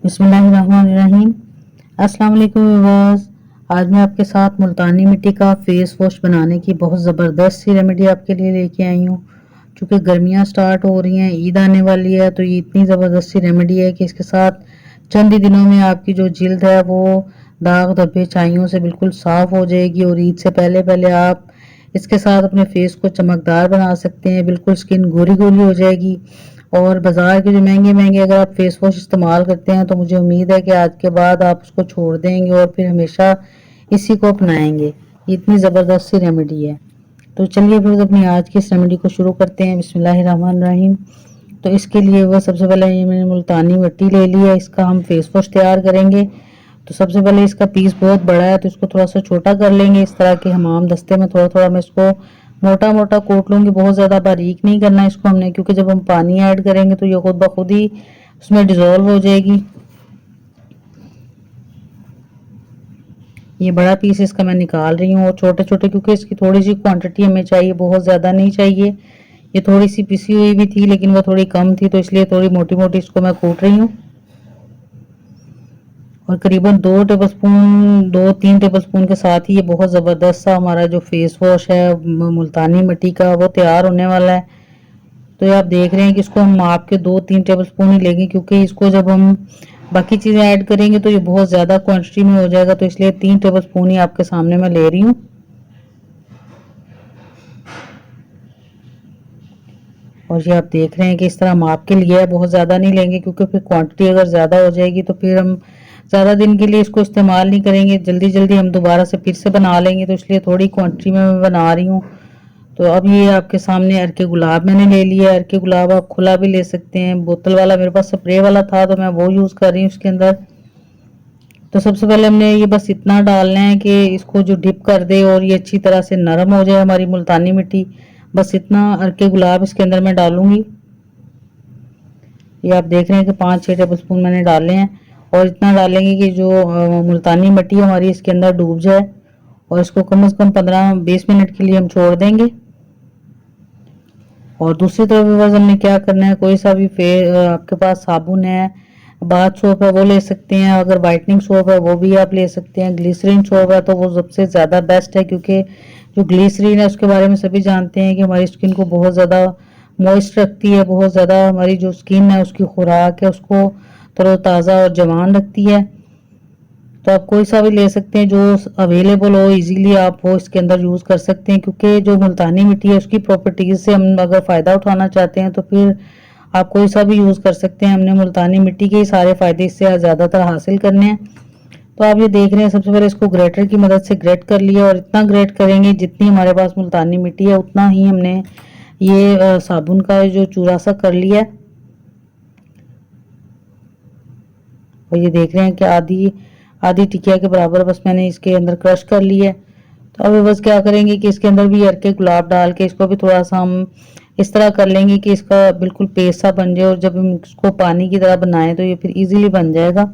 बिस्मिल्लाहिर्रहमानिर्रहीम। अस्सलाम वालेकुम व्यूअर्स। आज मैं आपके साथ मुल्तानी मिट्टी का फेस वॉश बनाने की बहुत ज़बरदस्त सी रेमेडी आपके लिए लेके आई हूँ। क्योंकि गर्मियाँ स्टार्ट हो रही हैं, ईद आने वाली है, तो ये इतनी ज़बरदस्त सी रेमेडी है कि इसके साथ चंद ही दिनों में आपकी जो जिल्द है वो दाग धब्बे छाइयों से बिल्कुल साफ़ हो जाएगी और ईद से पहले पहले आप इसके साथ अपने फेस को चमकदार बना सकते हैं। बिल्कुल स्किन गोरी गोरी हो जाएगी। और बाज़ार के जो महंगे महंगे अगर आप फेस वॉश इस्तेमाल करते हैं तो मुझे उम्मीद है कि आज के बाद आप उसको छोड़ देंगे और फिर हमेशा इसी को अपनाएंगे। इतनी ज़बरदस्त सी रेमेडी है। तो चलिए फिर अपनी आज की इस रेमेडी को शुरू करते हैं। बिस्मिल्लाहिर्रहमानिर्रहीम। तो इसके लिए वह सबसे पहले ये मैंने मुल्तानी मिट्टी ले ली है, इसका हम फेस वॉश तैयार करेंगे। तो सबसे पहले इसका पीस बहुत बड़ा है तो इसको थोड़ा सा छोटा कर लेंगे। इस तरह के हमाम दस्ते में थोड़ा थोड़ा मैं इसको मोटा मोटा कोट लूँगी। बहुत ज़्यादा बारीक नहीं करना इसको हमने, क्योंकि जब हम पानी ऐड करेंगे तो ये खुद ब खुद ही उसमें डिज़ोल्व हो जाएगी। ये बड़ा पीस इसका मैं निकाल रही हूँ और छोटे छोटे, क्योंकि इसकी थोड़ी सी क्वांटिटी हमें चाहिए, बहुत ज़्यादा नहीं चाहिए। ये थोड़ी सी पिसी हुई भी थी लेकिन वो थोड़ी कम थी, तो इसलिए थोड़ी मोटी मोटी इसको मैं कूट रही हूँ। और करीबन 2-3 टेबल स्पून के साथ ही ये बहुत ज़बरदस्त सा हमारा जो फेस वॉश है मुल्तानी मिट्टी का वो तैयार होने वाला है। तो ये आप देख रहे हैं कि इसको हम माप के 2-3 टेबल स्पून ही लेंगे, क्योंकि इसको जब हम बाकी चीज़ें ऐड करेंगे तो ये बहुत ज़्यादा क्वांटिटी में हो जाएगा। तो इसलिए 3 टेबल स्पून ही आपके सामने मैं ले रही हूँ। और ये आप देख रहे हैं कि इस तरह माप के लिए है, बहुत ज़्यादा नहीं लेंगे, क्योंकि फिर क्वांटिटी अगर ज़्यादा हो जाएगी तो फिर हम ज़्यादा दिन के लिए इसको इस्तेमाल नहीं करेंगे। जल्दी जल्दी हम दोबारा से फिर से बना लेंगे, तो इसलिए थोड़ी क्वांटिटी में मैं बना रही हूँ। तो अब ये आपके सामने अर्के गुलाब मैंने ले लिया है। अर्के गुलाब आप खुला भी ले सकते हैं, बोतल वाला मेरे पास स्प्रे वाला था तो मैं वो यूज़ कर रही हूँ इसके अंदर। तो सबसे पहले हमने ये बस इतना डालना है कि इसको जो डिप कर दे और ये अच्छी तरह से नरम हो जाए हमारी मुल्तानी मिट्टी। बस इतना अर्के गुलाब इसके अंदर मैं डालूंगी। ये आप देख रहे हैं कि 5-6 टेबल स्पून मैंने डाले हैं और इतना डालेंगे कि जो मुल्तानी मिट्टी हमारी इसके अंदर डूब जाए। और इसको कम से कम 15-20 मिनट के लिए हम छोड़ देंगे। और दूसरी तरफ बस हमने क्या करना है, कोई सा भी आपके पास साबुन है, बाथ सोप है वो ले सकते हैं, अगर वाइटनिंग सोप है वो भी आप ले सकते हैं। ग्लिसरीन सोप है तो वो सबसे ज़्यादा बेस्ट है, क्योंकि जो ग्लिसरीन है उसके बारे में सभी जानते हैं कि हमारी स्किन को बहुत ज़्यादा मॉइस्ट रखती है, बहुत ज़्यादा हमारी जो स्किन है उसकी खुराक है उसको तरोताज़ा और जवान रखती है। तो आप कोई सा भी ले सकते हैं जो अवेलेबल हो, इजीली आप वो इसके अंदर यूज़ कर सकते हैं। क्योंकि जो मुल्तानी मिट्टी है उसकी प्रॉपर्टीज़ से हम अगर फ़ायदा उठाना चाहते हैं तो फिर आप कोई सा भी यूज़ कर सकते हैं। हमने मुल्तानी मिट्टी के ही सारे फ़ायदे इससे ज़्यादातर हासिल करने हैं। तो आप ये देख रहे हैं, सबसे पहले इसको ग्रेटर की मदद से ग्रेट कर लिया और इतना ग्रेट करेंगे जितनी हमारे पास मुल्तानी मिट्टी है उतना ही हमने ये साबुन का जो चूरा सा कर लिया है। और ये देख रहे हैं कि आधी आधी टिकिया के बराबर बस मैंने इसके अंदर क्रश कर लिया है। तो अब बस क्या करेंगे कि इसके अंदर भी अर्के गुलाब डाल के इसको भी थोड़ा सा हम इस तरह कर लेंगे कि इसका बिल्कुल पेस्ट सा बन जाए। और जब हम इसको पानी की तरह बनाएं तो ये फिर इजीली बन जाएगा।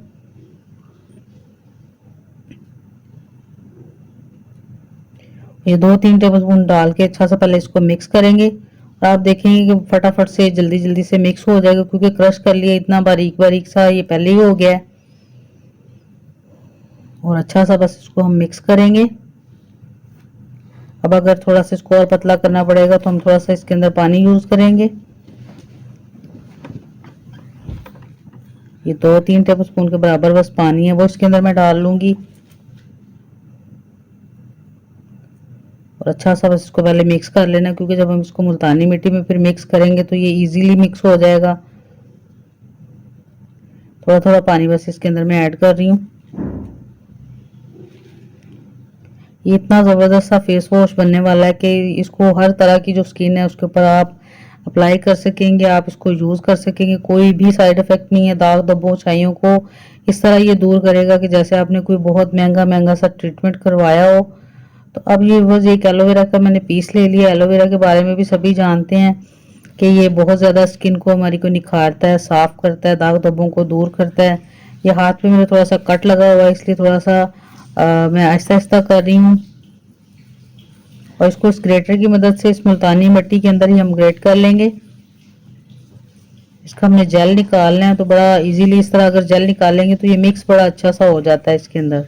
ये 2-3 टेबलस्पून डाल के अच्छा सा पहले इसको मिक्स करेंगे और आप देखेंगे कि फटाफट से जल्दी जल्दी से मिक्स हो जाएगा, क्योंकि क्रश कर लिया इतना बारीक बारीक सा ये पहले ही हो गया है। और अच्छा सा बस इसको हम मिक्स करेंगे। अब अगर थोड़ा सा इसको और पतला करना पड़ेगा तो हम थोड़ा सा इसके अंदर पानी यूज करेंगे। ये 2-3 टेबलस्पून के बराबर बस पानी है वो इसके अंदर मैं डाल लूंगी। और अच्छा सा बस इसको पहले मिक्स कर लेना, क्योंकि जब हम इसको मुल्तानी मिट्टी में फिर मिक्स करेंगे तो ये इजीली मिक्स हो जाएगा। थोड़ा थोड़ा पानी बस इसके अंदर मैं ऐड कर रही हूँ। ये इतना ज़बरदस्त सा फेस वॉश बनने वाला है कि इसको हर तरह की जो स्किन है उसके ऊपर आप अप्लाई कर सकेंगे, आप इसको यूज़ कर सकेंगे। कोई भी साइड इफ़ेक्ट नहीं है। दाग धब्बों छाइयों को इस तरह ये दूर करेगा कि जैसे आपने कोई बहुत महंगा महंगा सा ट्रीटमेंट करवाया हो। तो अब ये बस एक एलोवेरा का मैंने पीस ले लिया। एलोवेरा के बारे में भी सभी जानते हैं कि ये बहुत ज़्यादा स्किन को हमारी को निखारता है, साफ़ करता है, दाग धब्बों को दूर करता है। ये हाथ पे मेरे थोड़ा सा कट लगा हुआ है, इसलिए थोड़ा सा मैं आहिस्ता आहिस्ता कर रही हूँ। और इसको इस ग्रेटर की मदद से इस मुल्तानी मिट्टी के अंदर ही हम ग्रेट कर लेंगे। इसका हमने जेल निकालना है तो बड़ा इजीली इस तरह अगर जेल निकालेंगे तो ये मिक्स बड़ा अच्छा सा हो जाता है इसके अंदर।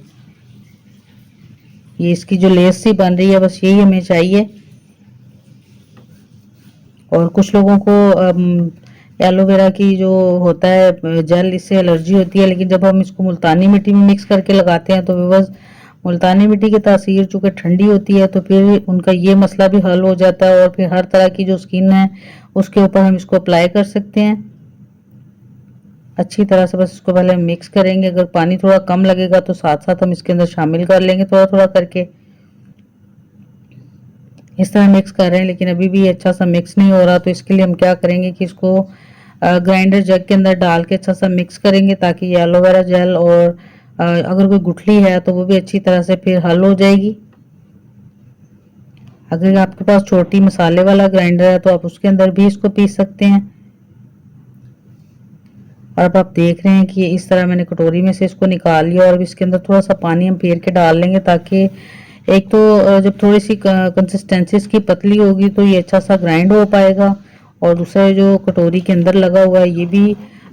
ये इसकी जो लेस सी बन रही है बस यही हमें चाहिए। और कुछ लोगों को एलोवेरा की जो होता है जेल, इससे एलर्जी होती है, लेकिन जब हम इसको मुल्तानी मिट्टी में मिक्स करके लगाते हैं तो बस मुल्तानी मिट्टी की तासीर चूँकि ठंडी होती है तो फिर उनका ये मसला भी हल हो जाता है और फिर हर तरह की जो स्किन है उसके ऊपर हम इसको अप्लाई कर सकते हैं। अच्छी तरह से बस इसको पहले मिक्स करेंगे। अगर पानी थोड़ा कम लगेगा तो साथ साथ हम इसके अंदर शामिल कर लेंगे थोड़ा थोड़ा करके। इस तरह मिक्स कर रहे हैं लेकिन अभी भी अच्छा सा मिक्स नहीं हो रहा, तो इसके लिए हम क्या करेंगे कि इसको ग्राइंडर जग के अंदर डाल के अच्छा सा मिक्स करेंगे ताकि ये एलोवेरा जेल और अगर कोई गुठली है तो वो भी अच्छी तरह से फिर हल हो जाएगी। अगर आपके पास छोटी मसाले वाला ग्राइंडर है तो आप उसके अंदर भी इसको पीस सकते हैं। और अब आप देख रहे हैं कि इस तरह मैंने कटोरी में से इसको निकाल लिया और अब इसके अंदर थोड़ा सा पानी हम फेर के डाल लेंगे ताकि एक तो जब थोड़ी सी कंसिस्टेंसी इसकी पतली होगी तो ये अच्छा सा ग्राइंड हो पाएगा, और दूसरा जो कटोरी के अंदर लगा हुआ है ये भी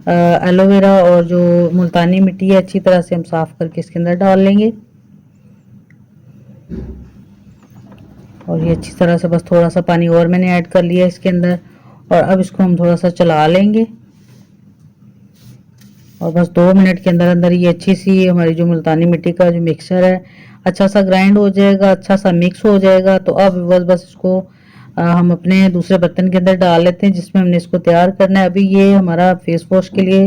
एलोवेरा और जो मुल्तानी मिट्टी है अच्छी तरह से हम साफ करके इसके अंदर डाल लेंगे। और ये अच्छी तरह से बस थोड़ा सा पानी और मैंने ऐड कर लिया इसके अंदर, और अब इसको हम थोड़ा सा चला लेंगे और बस 2 मिनट के अंदर अंदर ये अच्छी सी हमारी जो मुल्तानी मिट्टी का जो मिक्सचर है अच्छा सा ग्राइंड हो जाएगा, अच्छा सा मिक्स हो जाएगा। तो अब बस इसको हम अपने दूसरे बर्तन के अंदर डाल लेते हैं जिसमें हमने इसको तैयार करना है। अभी ये हमारा फेस वॉश के लिए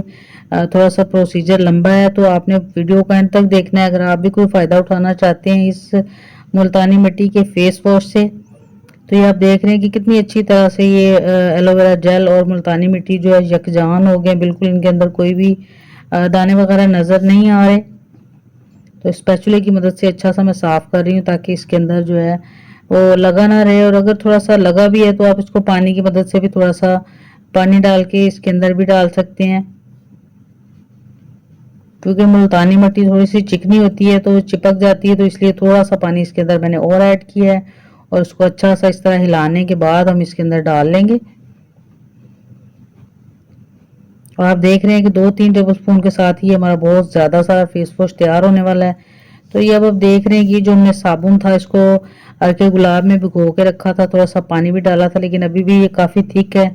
थोड़ा सा प्रोसीजर लंबा है तो आपने वीडियो का एंड तक देखना है। अगर आप भी कोई फ़ायदा उठाना चाहते हैं इस मुल्तानी मिट्टी के फेस वॉश से, तो ये आप देख रहे हैं कि कितनी अच्छी तरह से ये एलोवेरा जेल और मुल्तानी मिट्टी जो है यकजान हो गए, बिल्कुल इनके अंदर कोई भी दाने वगैरह नज़र नहीं आ रहे। तो स्पैचुले की मदद से अच्छा सा मैं साफ़ कर रही हूँ ताकि इसके अंदर जो है वो लगा ना रहे, और अगर थोड़ा सा लगा भी है तो आप इसको पानी की मदद से भी थोड़ा सा पानी डाल के इसके अंदर भी डाल सकते हैं, क्योंकि मुल्तानी मिट्टी थोड़ी सी चिकनी होती है तो चिपक जाती है, तो इसलिए थोड़ा सा पानी इसके अंदर मैंने और ऐड किया है। और इसको अच्छा सा इस तरह हिलाने के बाद हम इसके अंदर डाल लेंगे। और आप देख रहे हैं कि 2-3 टेबलस्पून के साथ ही हमारा बहुत ज़्यादा सारा फेस वॉश तैयार होने वाला है। तो ये अब आप देख रहे हैं कि जो हमने साबुन था इसको अर्के गुलाब में भिगो के रखा था, थोड़ा सा पानी भी डाला था, लेकिन अभी भी ये काफ़ी थिक है।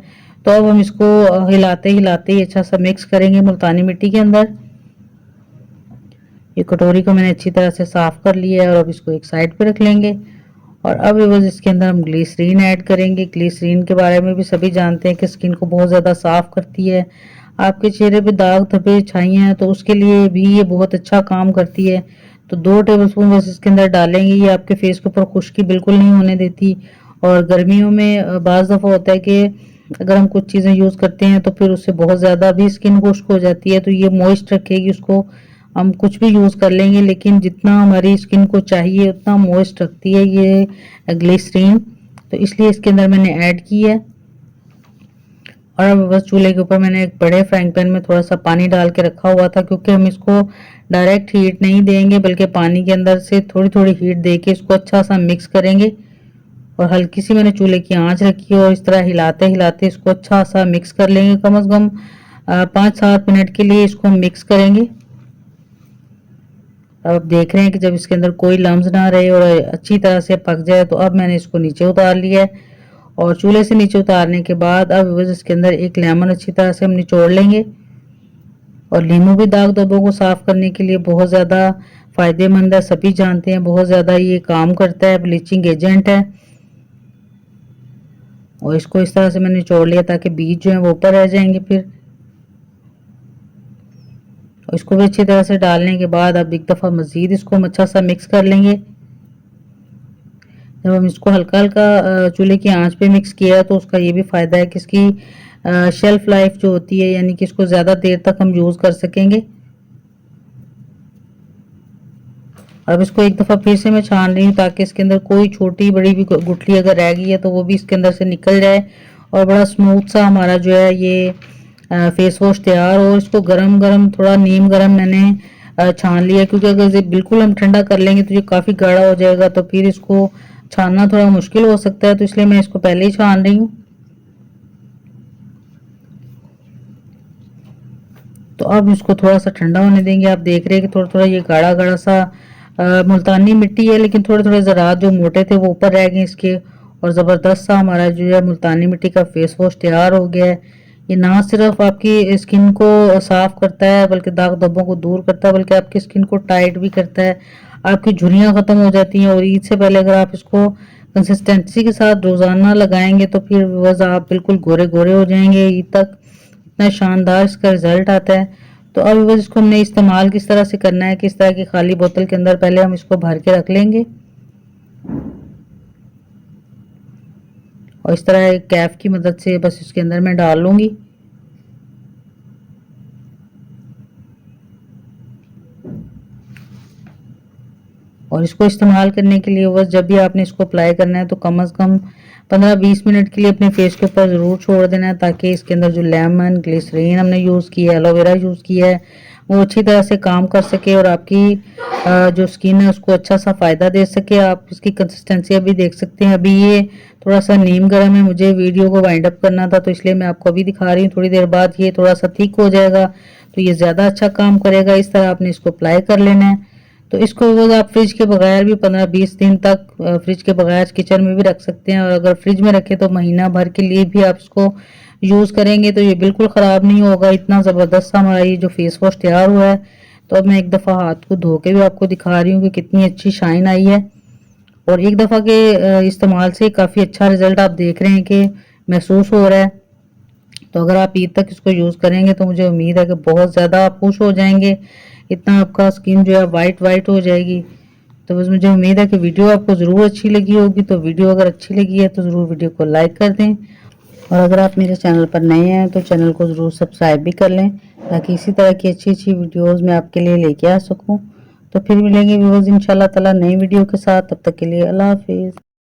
तो अब हम इसको हिलाते हिलाते ही अच्छा सा मिक्स करेंगे मुल्तानी मिट्टी के अंदर। ये कटोरी को मैंने अच्छी तरह से साफ़ कर लिया है और अब इसको एक साइड पे रख लेंगे। और अब बस इसके अंदर हम ग्लिसरीन ऐड करेंगे। ग्लिसरीन के बारे में भी सभी जानते हैं कि स्किन को बहुत ज़्यादा साफ़ करती है। आपके चेहरे पे दाग धब्बे छाइयाँ हैं तो उसके लिए भी ये बहुत अच्छा काम करती है। तो 2 टेबलस्पून बस इसके अंदर डालेंगे। ये आपके फेस के ऊपर खुश्की बिल्कुल नहीं होने देती। और गर्मियों में बाज़ दफ़ा होता है कि अगर हम कुछ चीज़ें यूज़ करते हैं तो फिर उससे बहुत ज़्यादा भी स्किन खुश्क हो जाती है, तो ये मॉइस्ट रखेगी उसको। हम कुछ भी यूज़ कर लेंगे लेकिन जितना हमारी स्किन को चाहिए उतना मॉइस्ट रखती है ये ग्लिसरीन, तो इसलिए इसके अंदर मैंने ऐड की है। और अब बस चूल्हे के ऊपर मैंने एक बड़े फ्राइंग पैन में थोड़ा सा पानी डाल के रखा हुआ था, क्योंकि हम इसको डायरेक्ट हीट नहीं देंगे बल्कि पानी के अंदर से थोड़ी थोड़ी हीट दे के इसको अच्छा सा मिक्स करेंगे। और हल्की सी मैंने चूल्हे की आंच रखी है और इस तरह हिलाते हिलाते इसको अच्छा सा मिक्स कर लेंगे। कम से कम 5-7 मिनट के लिए इसको हम मिक्स करेंगे। अब आप देख रहे हैं कि जब इसके अंदर कोई लम्स ना रहे और अच्छी तरह से पक जाए, तो अब मैंने इसको नीचे उतार लिया है। और चूल्हे से नीचे उतारने के बाद अब बस इसके अंदर एक लेमन अच्छी तरह से हम निचोड़ लेंगे। और नींबू भी दाग धब्बों को साफ करने के लिए बहुत ज़्यादा फ़ायदेमंद है, सभी जानते हैं बहुत ज़्यादा ये काम करता है, ब्लीचिंग एजेंट है। और इसको इस तरह से मैंने निचोड़ लिया ताकि बीज जो है वो ऊपर रह जाएंगे फिर। और इसको भी अच्छी तरह से डालने के बाद अब एक दफ़ा मज़ीद इसको हम अच्छा सा मिक्स कर लेंगे। जब हम इसको हल्का हल्का चूल्हे की आंच पे मिक्स किया है तो उसका ये भी फ़ायदा है कि इसकी शेल्फ लाइफ जो होती है, यानी कि इसको ज़्यादा देर तक हम यूज़ कर सकेंगे। अब इसको एक दफ़ा फिर से मैं छान रही हूँ ताकि इसके अंदर कोई छोटी बड़ी भी गुठली अगर रह गई है तो वो भी इसके अंदर से निकल जाए और बड़ा स्मूथ सा हमारा जो है ये फेस वॉश तैयार हो। इसको गरम गरम थोड़ा नीम गरम मैंने छान लिया, क्योंकि अगर ये बिल्कुल हम ठंडा कर लेंगे तो ये काफ़ी गाढ़ा हो जाएगा, तो फिर इसको छानना थोड़ा मुश्किल हो सकता है, तो इसलिए मैं इसको पहले ही छान रही हूँ। तो अब इसको थोड़ा सा ठंडा होने देंगे। आप देख रहे हैं कि थोड़ा थोड़ा ये गाढ़ा गाढ़ा सा मुल्तानी मिट्टी है, लेकिन थोड़े थोड़े ज़रात जो मोटे थे वो ऊपर रह गए इसके, और ज़बरदस्त सा हमारा जो है मुल्तानी मिट्टी का फेस वॉश तैयार हो गया है। ये ना सिर्फ आपकी स्किन को साफ करता है बल्कि दाग धब्बों को दूर करता है, बल्कि आपकी स्किन को टाइट भी करता है। आपकी झुर्रियाँ ख़त्म हो जाती हैं, और ईद से पहले अगर आप इसको कंसिस्टेंसी के साथ रोज़ाना लगाएंगे तो फिर बस आप बिल्कुल गोरे गोरे हो जाएंगे ईद तक। इतना शानदार इसका रिजल्ट आता है। तो अब बस इसको हमने इस्तेमाल किस तरह से करना है, किस तरह की खाली बोतल के अंदर पहले हम इसको भर के रख लेंगे, और इस तरह एक कैप की मदद से बस इसके अंदर मैं डाल लूँगी। और इसको इस्तेमाल करने के लिए बस जब भी आपने इसको अप्लाई करना है तो कम से कम 15-20 मिनट के लिए अपने फेस के ऊपर ज़रूर छोड़ देना है, ताकि इसके अंदर जो लेमन ग्लिसरीन हमने यूज़ किया है, एलोवेरा यूज़ किया है, वो अच्छी तरह से काम कर सके और आपकी जो स्किन है उसको अच्छा सा फ़ायदा दे सके। आप इसकी कंसिस्टेंसी अभी देख सकते हैं। अभी ये थोड़ा सा नीम गर्म है, मुझे वीडियो को वाइंड अप करना था तो इसलिए मैं आपको अभी दिखा रही हूँ। थोड़ी देर बाद ये थोड़ा सा थिक हो जाएगा तो ये ज़्यादा अच्छा काम करेगा। इस तरह आपने इसको अप्लाई कर लेना है। तो इसको वो आप फ्रिज के बगैर भी 15-20 दिन तक फ्रिज के बगैर किचन में भी रख सकते हैं, और अगर फ्रिज में रखें तो महीना भर के लिए भी आप इसको यूज़ करेंगे तो ये बिल्कुल ख़राब नहीं होगा। इतना ज़बरदस्त हमारा ये जो फेस वॉश तैयार हुआ है। तो अब मैं एक दफ़ा हाथ को धो के भी आपको दिखा रही हूँ कि कितनी अच्छी शाइन आई है, और एक दफ़ा के इस्तेमाल से काफ़ी अच्छा रिजल्ट आप देख रहे हैं कि महसूस हो रहा है। तो अगर आप ईद तक इसको यूज़ करेंगे तो मुझे उम्मीद है कि बहुत ज़्यादा आप खुश हो जाएंगे। इतना आपका स्किन जो है वाइट वाइट हो जाएगी। तो बस मुझे उम्मीद है कि वीडियो आपको ज़रूर अच्छी लगी होगी। तो वीडियो अगर अच्छी लगी है तो ज़रूर वीडियो को लाइक कर दें, और अगर आप मेरे चैनल पर नए हैं तो चैनल को ज़रूर सब्सक्राइब भी कर लें, ताकि इसी तरह की अच्छी अच्छी वीडियोज़ मैं आपके लिए लेके आ सकूँ। तो फिर मिलेंगे व्यूअर्स इंशाल्लाह ताला नई वीडियो के साथ। तब तक के लिए अल्लाह हाफिज़।